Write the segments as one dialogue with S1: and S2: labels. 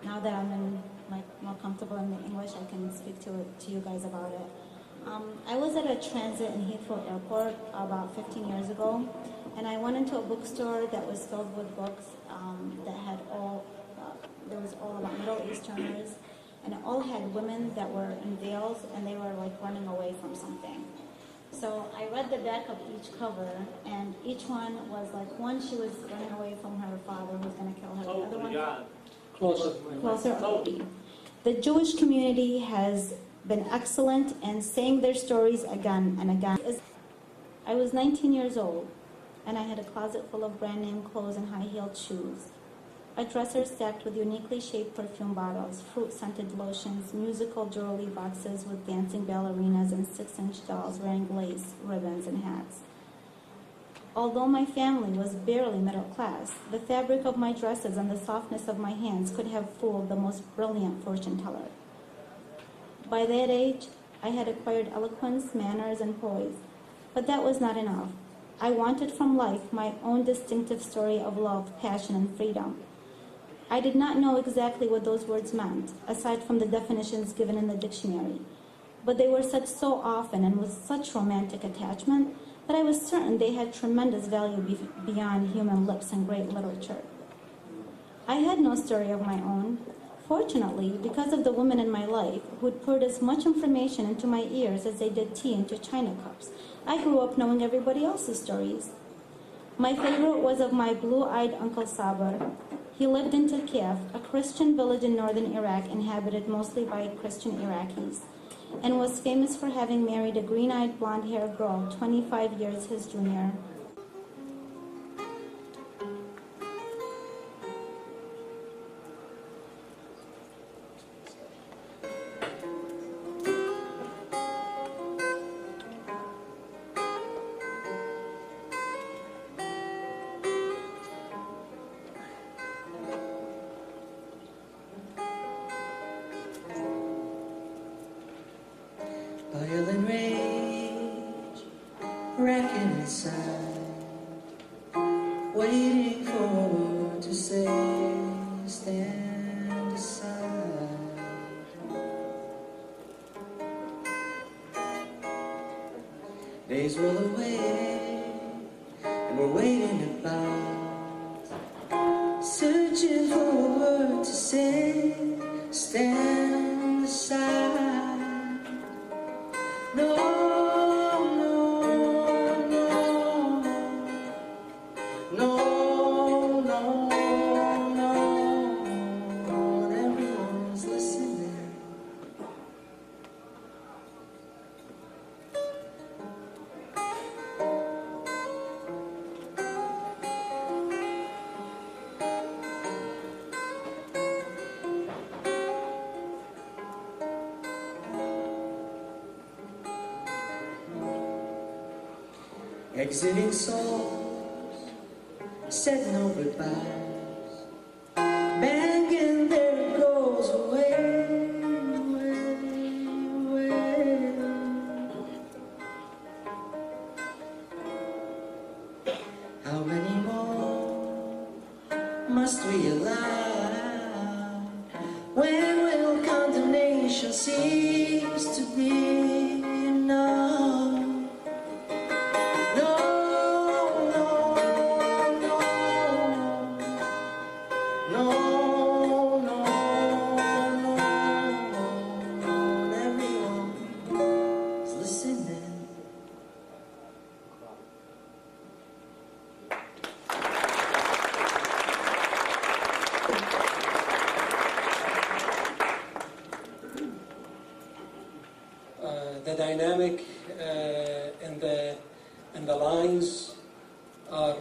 S1: now that I'm in, more comfortable in the English, I can speak to you guys about it. I was at a transit in Heathrow Airport about 15 years ago, and I went into a bookstore that was filled with books that had there was all about Middle Easterners, and it all had women that were in veils, and they were running away from something. So I read the back of each cover, and each one was one she was running away from her father who was going to kill her. The other one, closer. The Jewish community has been excellent in saying their stories again and again. I was 19 years old, and I had a closet full of brand name clothes and high-heeled shoes. A dresser stacked with uniquely shaped perfume bottles, fruit-scented lotions, musical jewelry boxes with dancing ballerinas and 6-inch dolls wearing lace, ribbons, and hats. Although my family was barely middle class, the fabric of my dresses and the softness of my hands could have fooled the most brilliant fortune teller. By that age, I had acquired eloquence, manners, and poise, but that was not enough. I wanted from life my own distinctive story of love, passion, and freedom. I did not know exactly what those words meant, aside from the definitions given in the dictionary, but they were said so often and with such romantic attachment that I was certain they had tremendous value beyond human lips and great literature. I had no story of my own. Fortunately, because of the women in my life who'd poured as much information into my ears as they did tea into china cups, I grew up knowing everybody else's stories. My favorite was of my blue-eyed Uncle Sabr. He lived in Turkiyeh, a Christian village in northern Iraq inhabited mostly by Christian Iraqis, and was famous for having married a green-eyed blonde-haired girl 25 years his junior.
S2: Violin rage, racking inside, waiting for a word to say, stand aside. Days roll away, and we're waiting about, searching for a word to say, stand aside. No, no, no, no, no, no, and everyone's listening. Exiting souls, said no goodbyes, banging their goals away, away, away. How many more must we allow? When will condemnation cease to be enough?
S3: The dynamic and the lines are,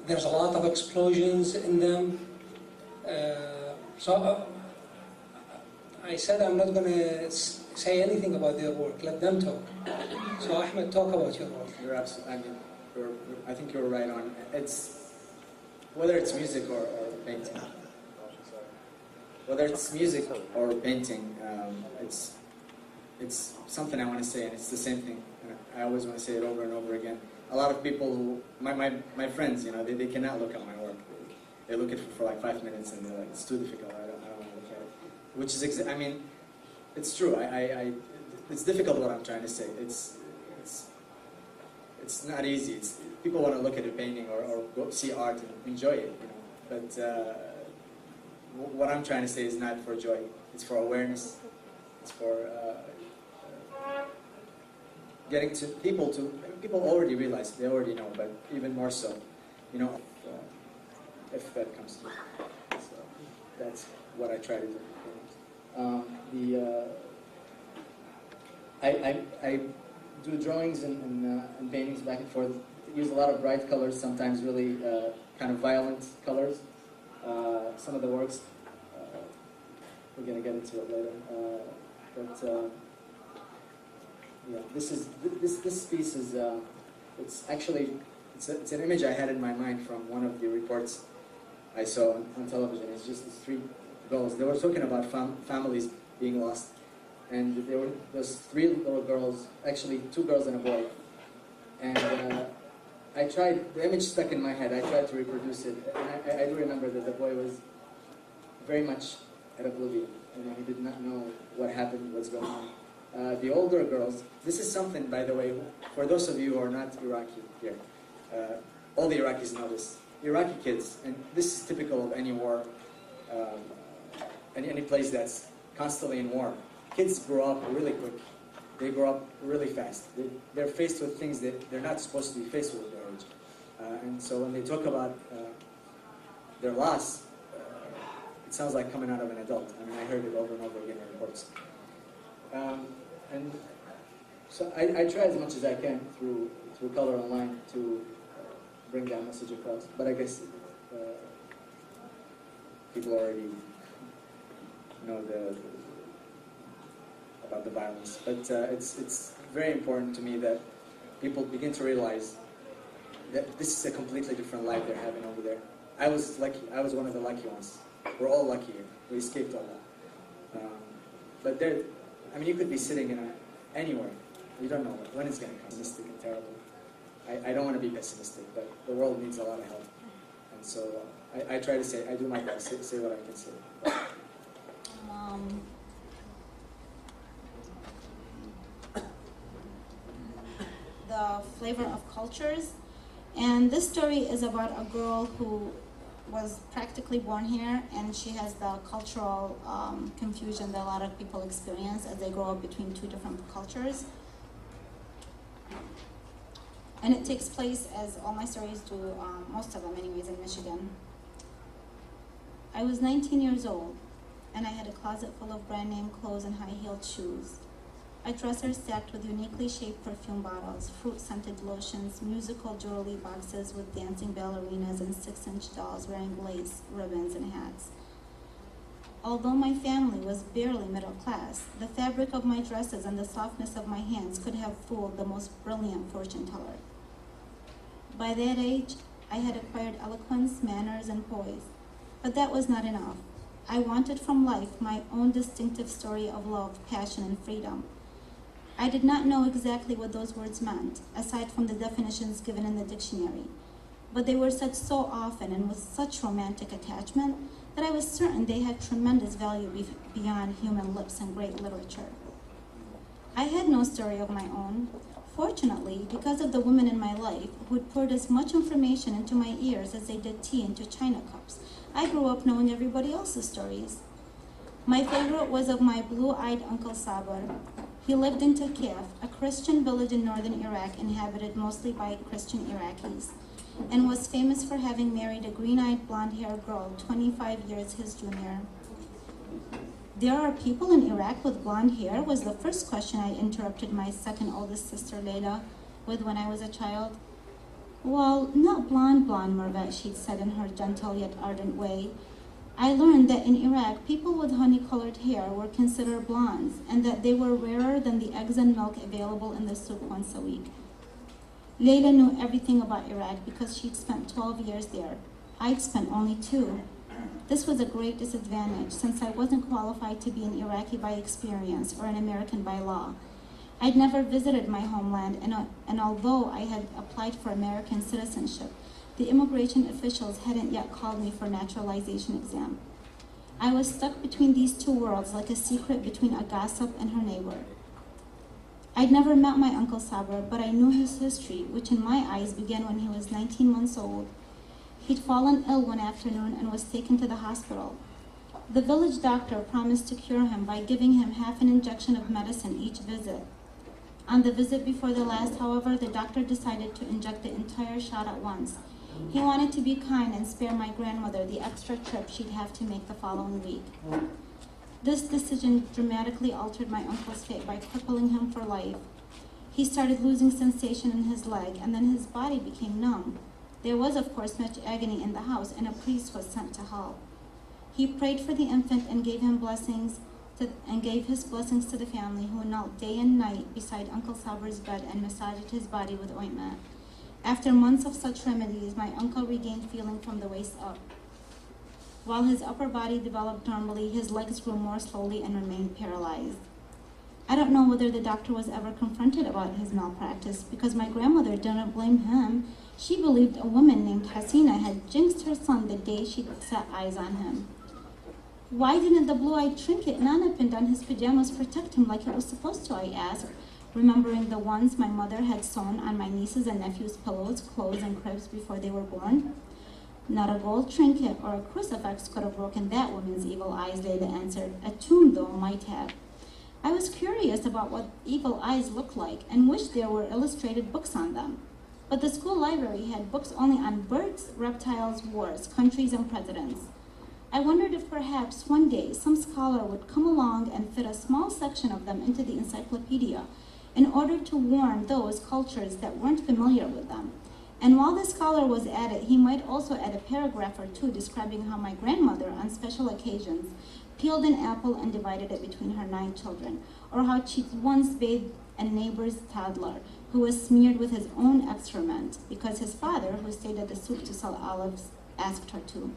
S3: there's a lot of explosions in them. So I said I'm not going to say anything about their work. Let them talk. So Ahmed, talk about your work.
S4: You're absolutely. I think you're right on. It's whether it's music or painting. Whether it's music or painting, it's something I want to say, and it's the same thing. I always want to say it over and over again. A lot of people who, my friends, they cannot look at my work. They look at it for like 5 minutes and they're like, it's too difficult, I don't want to look at it. which is, I mean, it's true. It's difficult what I'm trying to say. It's not easy. People want to look at a painting or go see art and enjoy it, you know. But what I'm trying to say is not for joy. It's for awareness. It's for getting to people already realize, they already know, but even more so, you know, if that comes through. So that's what I try to do. I do drawings and paintings back and forth. Use a lot of bright colors, sometimes really kind of violent colors. Some of the works, we're going to get into it later. Yeah, this piece is it's actually it's an image I had in my mind from one of the reports I saw on television. It's just these three girls. They were talking about families being lost, and there were those three little girls, actually 2 girls and a boy. And I tried, the image stuck in my head. I tried to reproduce it, and I do remember that the boy was very much at oblivion. You know, he did not know what happened, what's going on. The older girls, this is something, by the way, for those of you who are not Iraqi here, all the Iraqis know this. Iraqi kids, and this is typical of any war, any place that's constantly in war. Kids grow up really quick. They grow up really fast. They're faced with things that they're not supposed to be faced with at their age. And so when they talk about their loss, it sounds like coming out of an adult. I mean, I heard it over and over again in reports. And so I try as much as I can through color online to bring that message across. But I guess people already know about the violence. But it's very important to me that people begin to realize that this is a completely different life they're having over there. I was lucky. I was one of the lucky ones. We're all lucky here. We escaped all that. But there, I mean, you could be sitting in anywhere. You don't know when it's going to come. Pessimistic and terrible. I don't want to be pessimistic, but the world needs a lot of help. And so I try to say, I do my best, say what I can say.
S1: The flavor of cultures. And this story is about a girl who was practically born here, and she has the cultural confusion that a lot of people experience as they grow up between 2 different cultures. And it takes place, as all my stories do, most of them anyways, in Michigan. I was 19 years old, and I had a closet full of brand name clothes and high-heeled shoes. A dresser stacked with uniquely shaped perfume bottles, fruit-scented lotions, musical jewelry boxes with dancing ballerinas and 6-inch dolls wearing lace, ribbons, and hats. Although my family was barely middle class, the fabric of my dresses and the softness of my hands could have fooled the most brilliant fortune teller. By that age, I had acquired eloquence, manners, and poise. But that was not enough. I wanted from life my own distinctive story of love, passion, and freedom. I did not know exactly what those words meant, aside from the definitions given in the dictionary, but they were said so often and with such romantic attachment that I was certain they had tremendous value beyond human lips and great literature. I had no story of my own. Fortunately, because of the women in my life who had poured as much information into my ears as they did tea into china cups, I grew up knowing everybody else's stories. My favorite was of my blue-eyed Uncle Sabr. He lived in Takif, a Christian village in northern Iraq inhabited mostly by Christian Iraqis, and was famous for having married a green-eyed blonde-haired girl 25 years his junior. There are people in Iraq with blonde hair was the first question I interrupted my second oldest sister Layla with when I was a child. Well, not blonde, Mervet, she'd said in her gentle yet ardent way. I learned that in Iraq, people with honey-colored hair were considered blondes, and that they were rarer than the eggs and milk available in the souk once a week. Layla knew everything about Iraq because she'd spent 12 years there. I'd spent only 2. This was a great disadvantage since I wasn't qualified to be an Iraqi by experience or an American by law. I'd never visited my homeland, and although I had applied for American citizenship, the immigration officials hadn't yet called me for naturalization exam. I was stuck between these two worlds like a secret between a gossip and her neighbor. I'd never met my Uncle Sabra, but I knew his history, which in my eyes began when he was 19 months old. He'd fallen ill one afternoon and was taken to the hospital. The village doctor promised to cure him by giving him half an injection of medicine each visit. On the visit before the last, however, the doctor decided to inject the entire shot at once. He wanted to be kind and spare my grandmother the extra trip she'd have to make the following week. This decision dramatically altered my uncle's fate by crippling him for life. He started losing sensation in his leg, and then his body became numb. There was, of course, much agony in the house, and a priest was sent to help. He prayed for the infant and gave his blessings to the family, who knelt day and night beside Uncle Sabra's bed and massaged his body with ointment. After months of such remedies, my uncle regained feeling from the waist up. While his upper body developed normally, his legs grew more slowly and remained paralyzed. I don't know whether the doctor was ever confronted about his malpractice, because my grandmother didn't blame him. She believed a woman named Hasina had jinxed her son the day she'd set eyes on him. Why didn't the blue-eyed trinket Nana pinned on his pajamas protect him like it was supposed to, I asked, remembering the ones my mother had sewn on my nieces and nephews' pillows, clothes, and cribs before they were born. Not a gold trinket or a crucifix could have broken that woman's evil eyes, Layla answered. A tomb, though, might have. I was curious about what evil eyes looked like and wished there were illustrated books on them. But the school library had books only on birds, reptiles, wars, countries, and presidents. I wondered if perhaps one day some scholar would come along and fit a small section of them into the encyclopedia in order to warn those cultures that weren't familiar with them. And while the scholar was at it, he might also add a paragraph or two describing how my grandmother, on special occasions, peeled an apple and divided it between her 9 children, or how she once bathed a neighbor's toddler who was smeared with his own excrement because his father, who stayed at the souk to sell olives, asked her to.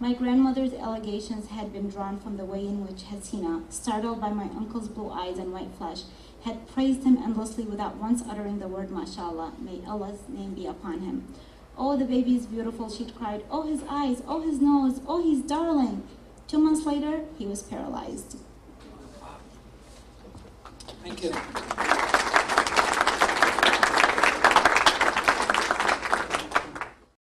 S1: My grandmother's allegations had been drawn from the way in which Hasina, startled by my uncle's blue eyes and white flesh, had praised him endlessly without once uttering the word mashallah, may Allah's name be upon him. Oh, the baby is beautiful, she'd cried. Oh, his eyes, oh, his nose, oh, he's darling. 2 months later, he was paralyzed.
S3: Thank you.